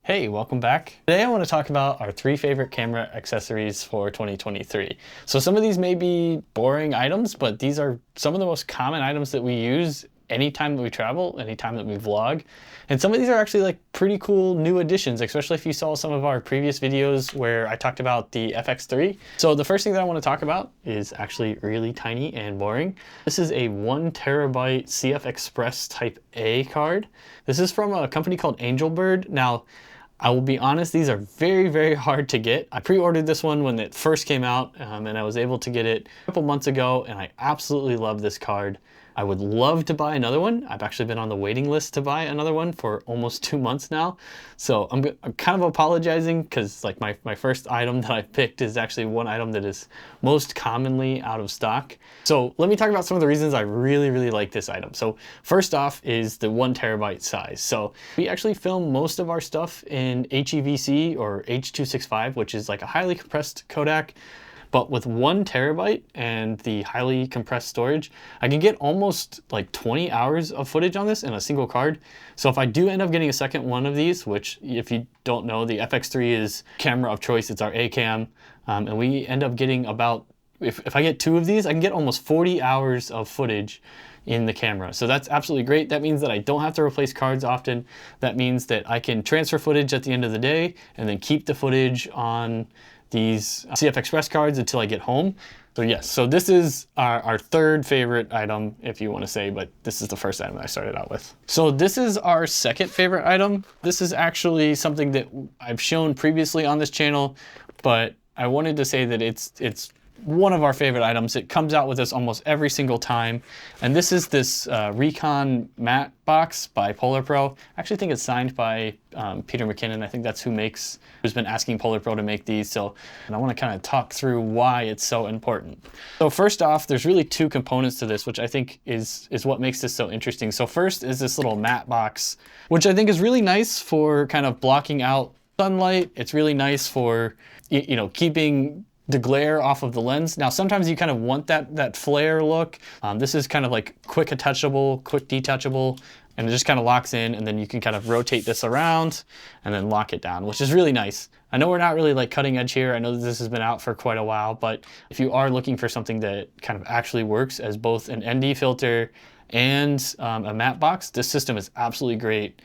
Hey, welcome back. Today I want to talk about our 3 favorite camera accessories for 2023. So some of these may be boring items, but these are some of the most common items that we use anytime that we travel, anytime that we vlog. And some of these are actually like pretty cool new additions, especially if you saw some of our previous videos where I talked about the FX3. So the first thing that I want to talk about is actually really tiny and boring. This is a 1TB CFexpress Type A card. This is from a company called Angelbird. Now, I will be honest, these are very, very hard to get. I pre-ordered this one when it first came out, and I was able to get it a couple months ago, and I absolutely love this card. I would love to buy another one. I've actually been on the waiting list to buy another one for almost 2 months now. So I'm kind of apologizing because like my first item that I picked is actually one item that is most commonly out of stock. So let me talk about some of the reasons I really, really like this item. So first off is the 1TB size. So we actually film most of our stuff in HEVC or H.265, which is like a highly compressed codec. But with 1TB and the highly compressed storage, I can get almost like 20 hours of footage on this in a single card. So if I do end up getting a second one of these, which if you don't know, the FX3 is camera of choice, it's our A cam. And we end up getting about, if I get 2 of these, I can get almost 40 hours of footage in the camera. So that's absolutely great. That means that I don't have to replace cards often. That means that I can transfer footage at the end of the day and then keep the footage on these CFexpress cards until I get home. So yes, so this is our third favorite item, if you want to say, but this is the first item that I started out with. So this is our second favorite item. This is actually something that I've shown previously on this channel, but I wanted to say that it's one of our favorite items. It comes out with us almost every single time. And this is this Recon matte box by Polar Pro. I actually think it's signed by Peter McKinnon. I think that's who's been asking Polar Pro to make these. So, and I want to kind of talk through why it's so important. So first off, there's really 2 components to this, which I think is what makes this so interesting. So first is this little matte box, which I think is really nice for kind of blocking out sunlight. It's really nice for, you know, keeping the glare off of the lens. Now, sometimes you kind of want that flare look. This is kind of like quick attachable, quick detachable, and it just kind of locks in, and then you can kind of rotate this around and then lock it down, which is really nice. I know we're not really like cutting edge here. I know that this has been out for quite a while, but if you are looking for something that kind of actually works as both an ND filter and a matte box, this system is absolutely great,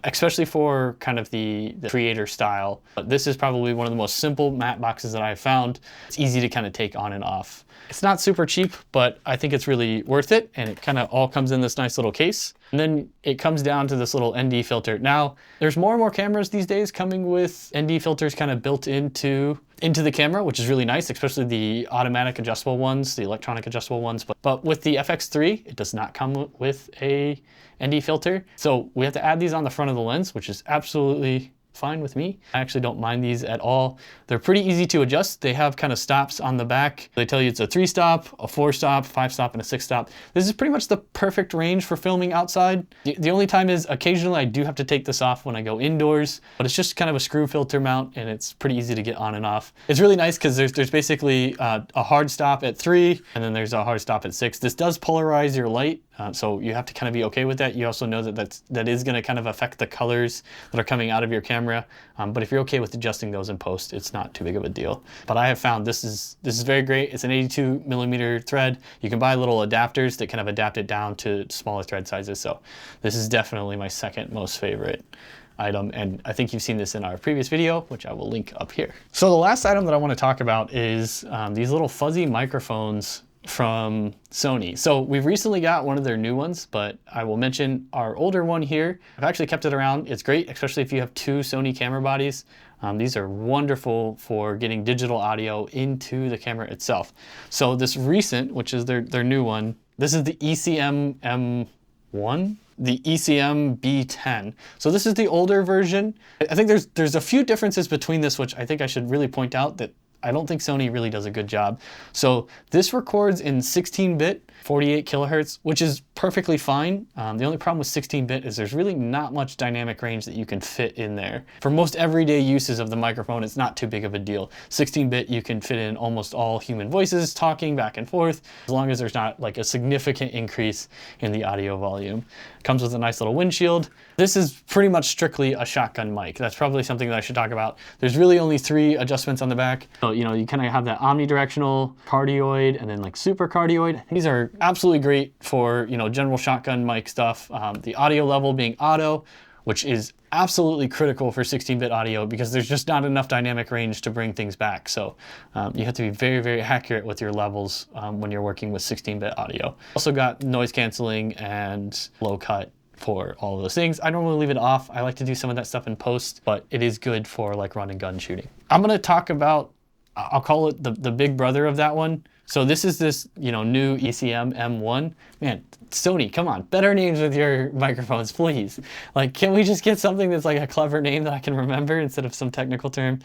especially for kind of the creator style. But this is probably one of the most simple matte boxes that I've found. It's easy to kind of take on and off. It's not super cheap, but I think it's really worth it. And it kind of all comes in this nice little case. And then it comes down to this little ND filter. Now, there's more and more cameras these days coming with ND filters kind of built into the camera, which is really nice, especially the automatic adjustable ones, the electronic adjustable ones. But with the FX3, it does not come with a ND filter. So we have to add these on the front of the lens, which is absolutely fine with me. I actually don't mind these at all. They're pretty easy to adjust. They have kind of stops on the back. They tell you it's a 3-stop, a 4-stop, 5-stop, and a 6-stop. This is pretty much the perfect range for filming outside. The only time is occasionally I do have to take this off when I go indoors, but it's just kind of a screw filter mount and it's pretty easy to get on and off. It's really nice because there's basically a hard stop at 3 and then there's a hard stop at 6. This does polarize your light. So you have to kind of be okay with that. You also know that is going to kind of affect the colors that are coming out of your camera. But if you're okay with adjusting those in post, it's not too big of a deal. But I have found this is very great. It's an 82mm thread. You can buy little adapters that kind of adapt it down to smaller thread sizes. So this is definitely my second most favorite item, and I think you've seen this in our previous video, which I will link up here. So the last item that I want to talk about is these little fuzzy microphones from Sony. So we've recently got one of their new ones, but I will mention our older one here. I've actually kept it around. It's great, especially if you have 2 Sony camera bodies. These are wonderful for getting digital audio into the camera itself. So this recent, which is their new one, this is the ECM-M1, the ECM-B10. So this is the older version. I think there's a few differences between this, which I think I should really point out that I don't think Sony really does a good job. So this records in 16-bit, 48 kilohertz, which is perfectly fine. The only problem with 16-bit is there's really not much dynamic range that you can fit in there. For most everyday uses of the microphone, it's not too big of a deal. 16-bit, you can fit in almost all human voices talking back and forth, as long as there's not like a significant increase in the audio volume. Comes with a nice little windshield. This is pretty much strictly a shotgun mic. That's probably something that I should talk about. There's really only 3 adjustments on the back. So, you know, you kind of have that omnidirectional, cardioid, and then like super cardioid. These are absolutely great for, you know, general shotgun mic stuff. The audio level being auto, which is absolutely critical for 16-bit audio because there's just not enough dynamic range to bring things back. So you have to be very, very accurate with your levels when you're working with 16-bit audio. Also got noise canceling and low cut for all of those things. I normally leave it off. I like to do some of that stuff in post, but it is good for like run and gun shooting. I'm gonna talk about, I'll call it the big brother of that one. So this is this, you know, new ECM-M1. Man, Sony, come on, better names with your microphones, please. Like, can we just get something that's like a clever name that I can remember instead of some technical term?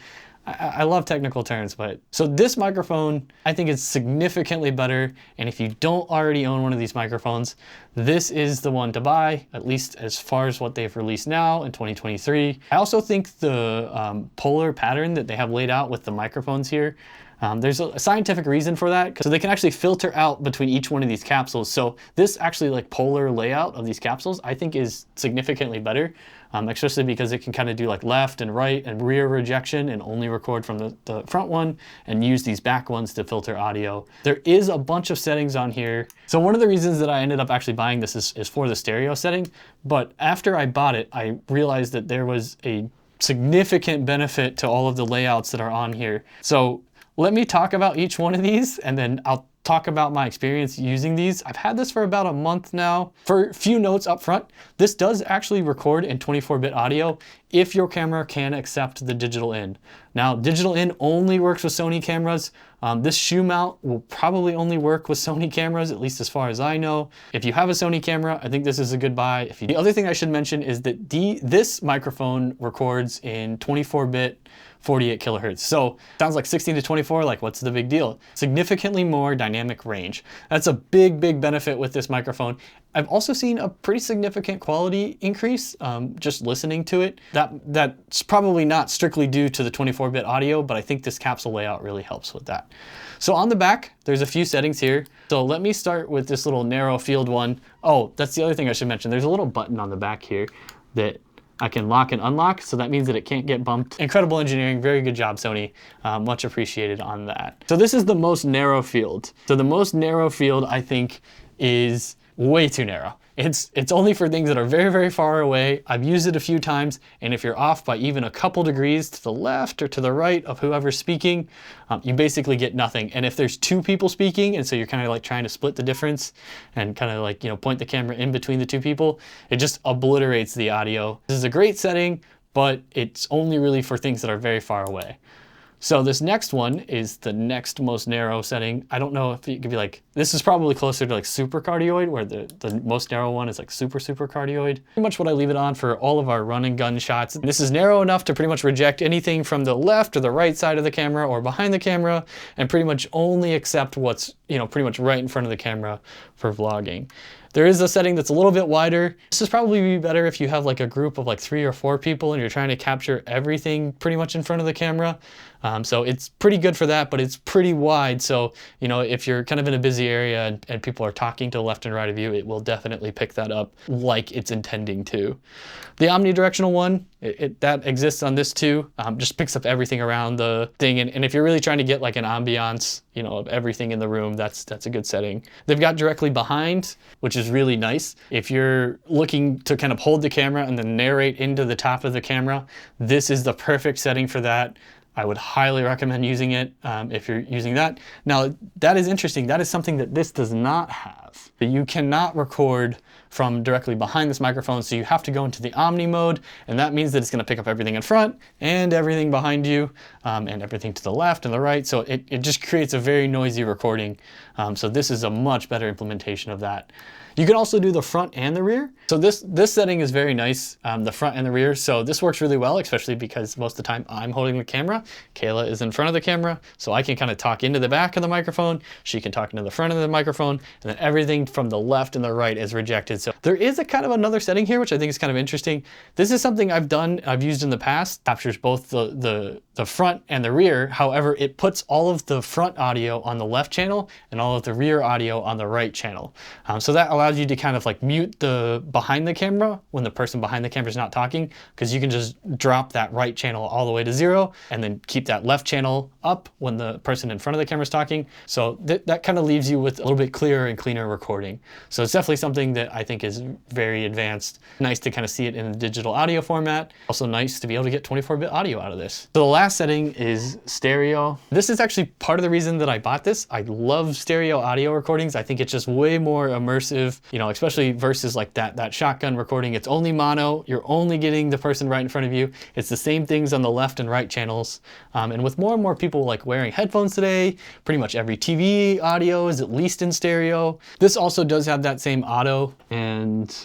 I love technical terms, but so this microphone, I think is significantly better. And if you don't already own one of these microphones, this is the one to buy, at least as far as what they've released now in 2023. I also think the polar pattern that they have laid out with the microphones here, there's a scientific reason for that. So they can actually filter out between each one of these capsules. So this actually like polar layout of these capsules, I think is significantly better, especially because it can kind of do like left and right and rear rejection and only record from the front one and use these back ones to filter audio. There is a bunch of settings on here. So one of the reasons that I ended up actually buying this is for the stereo setting. But after I bought it, I realized that there was a significant benefit to all of the layouts that are on here. So let me talk about each one of these and then I'll talk about my experience using these. I've had this for about a month now. For a few notes up front, this does actually record in 24-bit audio if your camera can accept the digital in. Now, digital in only works with Sony cameras. This shoe mount will probably only work with Sony cameras, at least as far as I know. If you have a Sony camera, I think this is a good buy. The other thing I should mention is that this microphone records in 24-bit 48 kilohertz. So sounds like 16 to 24, like what's the big deal? Significantly more dynamic range. That's a big, big benefit with this microphone. I've also seen a pretty significant quality increase just listening to it. That's probably not strictly due to the 24-bit audio, but I think this capsule layout really helps with that. So on the back, there's a few settings here. So let me start with this little narrow field one. Oh, that's the other thing I should mention. There's a little button on the back here that I can lock and unlock, so that means that it can't get bumped. Incredible engineering, very good job, Sony. Much appreciated on that. So this is the most narrow field. So the most narrow field, I think, is way too narrow. It's only for things that are very, very far away. I've used it a few times, and if you're off by even a couple degrees to the left or to the right of whoever's speaking, you basically get nothing. And if there's 2 people speaking, and so you're kind of like trying to split the difference and kind of like, you know, point the camera in between the 2 people, it just obliterates the audio. This is a great setting, but it's only really for things that are very far away. So this next one is the next most narrow setting. I don't know if it could be like, this is probably closer to like super cardioid, where the most narrow one is like super cardioid. Pretty much what I leave it on for all of our run and gun shots. This is narrow enough to pretty much reject anything from the left or the right side of the camera or behind the camera, and pretty much only accept what's, you know, pretty much right in front of the camera for vlogging. There is a setting that's a little bit wider. This is probably be better if you have like a group of like 3 or 4 people and you're trying to capture everything pretty much in front of the camera. So it's pretty good for that, but it's pretty wide. So, you know, if you're kind of in a busy area and people are talking to the left and right of you, it will definitely pick that up like it's intending to. The omnidirectional one, that exists on this too. Just picks up everything around the thing. And if you're really trying to get like an ambiance, you know, of everything in the room, that's a good setting. They've got directly behind, which is really nice. If you're looking to kind of hold the camera and then narrate into the top of the camera, this is the perfect setting for that. I would highly recommend using it if you're using that. Now, that is interesting. That is something that this does not have. You cannot record from directly behind this microphone, so you have to go into the Omni mode, and that means that it's gonna pick up everything in front and everything behind you and everything to the left and the right, so it just creates a very noisy recording. So this is a much better implementation of that. You can also do the front and the rear. So this setting is very nice, the front and the rear. So this works really well, especially because most of the time I'm holding the camera. Kayla is in front of the camera, so I can kind of talk into the back of the microphone. She can talk into the front of the microphone, and then everything from the left and the right is rejected. So there is a kind of another setting here, which I think is kind of interesting. This is something I've used in the past. Captures both the front and the rear. However, it puts all of the front audio on the left channel and all of the rear audio on the right channel. So that allows you to kind of like mute the behind the camera when the person behind the camera is not talking, because you can just drop that right channel all the way to 0 and then keep that left channel up when the person in front of the camera is talking. So that kind of leaves you with a little bit clearer and cleaner recording. So it's definitely something that I think is very advanced. Nice to kind of see it in a digital audio format. Also nice to be able to get 24-bit audio out of this. So the last setting is stereo. This is actually part of the reason that I bought this. I love stereo audio recordings. I think it's just way more immersive, you know, especially versus like that shotgun recording. It's only mono. You're only getting the person right in front of you. It's the same things on the left and right channels. And with more and more people like wearing headphones today, pretty much every TV audio is at least in stereo. This also does have that same auto, and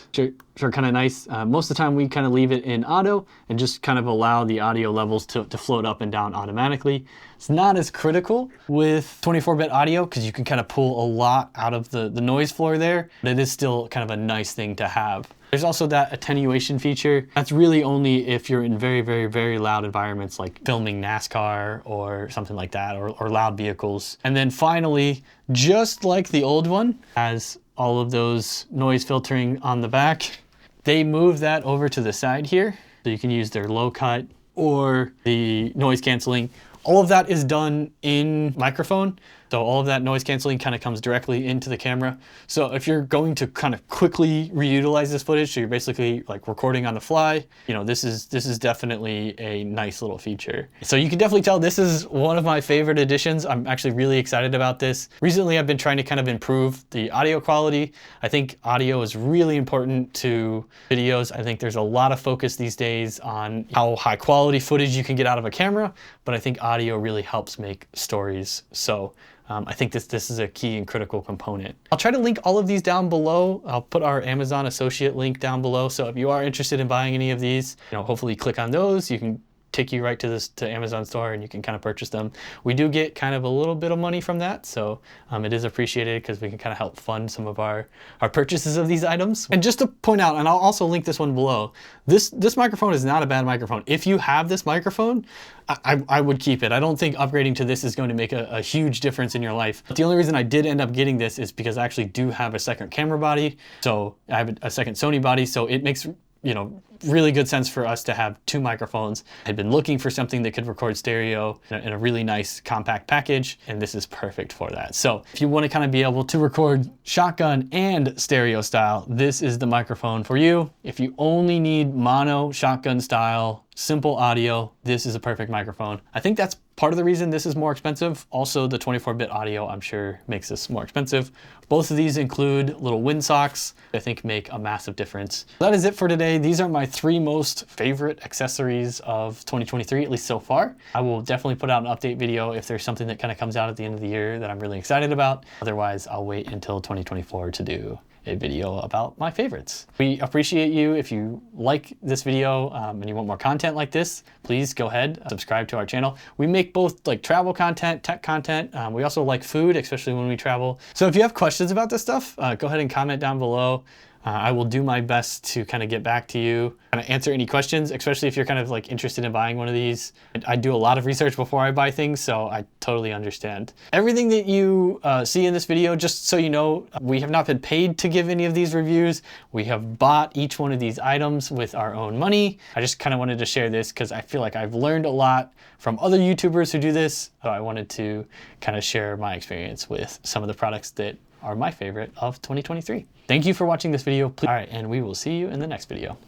are kind of nice. Most of the time we kind of leave it in auto and just kind of allow the audio levels to float up and down automatically. It's not as critical with 24-bit audio because you can kind of pull a lot out of the noise floor there, but it is still kind of a nice thing to have. There's also that attenuation feature. That's really only if you're in very, very, very loud environments like filming NASCAR or something like that, or loud vehicles. And then finally, just like the old one, has all of those noise filtering on the back. They move that over to the side here, so you can use their low cut or the noise canceling. All of that is done in microphone. So all of that noise canceling kind of comes directly into the camera. So if you're going to kind of quickly reutilize this footage, so you're basically like recording on the fly, you know, this is definitely a nice little feature. So you can definitely tell this is one of my favorite additions. I'm actually really excited about this. Recently, I've been trying to kind of improve the audio quality. I think audio is really important to videos. I think there's a lot of focus these days on how high quality footage you can get out of a camera, but I think audio really helps make stories. So I think this is a key and critical component. I'll try to link all of these down below. I'll put our Amazon associate link down below. So if you are interested in buying any of these, you know, hopefully click on those. You can take you right to Amazon store and you can kind of purchase them. We do get kind of a little bit of money from that, so it is appreciated because we can kind of help fund some of our purchases of these items. And just to point out, and I'll also link this one below, this microphone is not a bad microphone. If you have this microphone, I would keep it. I don't think upgrading to this is going to make a huge difference in your life. But the only reason I did end up getting this is because I actually do have a second camera body. So I have a second Sony body, so it makes, you know, really good sense for us to have 2 microphones. I'd been looking for something that could record stereo in a really nice compact package, and this is perfect for that. So if you want to kind of be able to record shotgun and stereo style, this is the microphone for you. If you only need mono shotgun style simple audio, this is a perfect microphone. I think that's part of the reason this is more expensive. Also, the 24-bit audio, I'm sure, makes this more expensive. Both of these include little windsocks, I think make a massive difference. That is it for today. These are my 3 most favorite accessories of 2023, at least so far. I will definitely put out an update video if there's something that kind of comes out at the end of the year that I'm really excited about. Otherwise, I'll wait until 2024 to do a video about my favorites. We appreciate you. If you like this video and you want more content like this, please go ahead, subscribe to our channel. We make both like travel content, tech content. We also like food, especially when we travel. So if you have questions about this stuff, go ahead and comment down below. I will do my best to kind of get back to you, kind of answer any questions, especially if you're kind of like interested in buying one of these. I do a lot of research before I buy things, so I totally understand. Everything that you see in this video, just so you know, we have not been paid to give any of these reviews. We have bought each one of these items with our own money. I just kind of wanted to share this because I feel like I've learned a lot from other YouTubers who do this. So I wanted to kind of share my experience with some of the products that are my favorite of 2023. Thank you for watching this video. All right, and we will see you in the next video.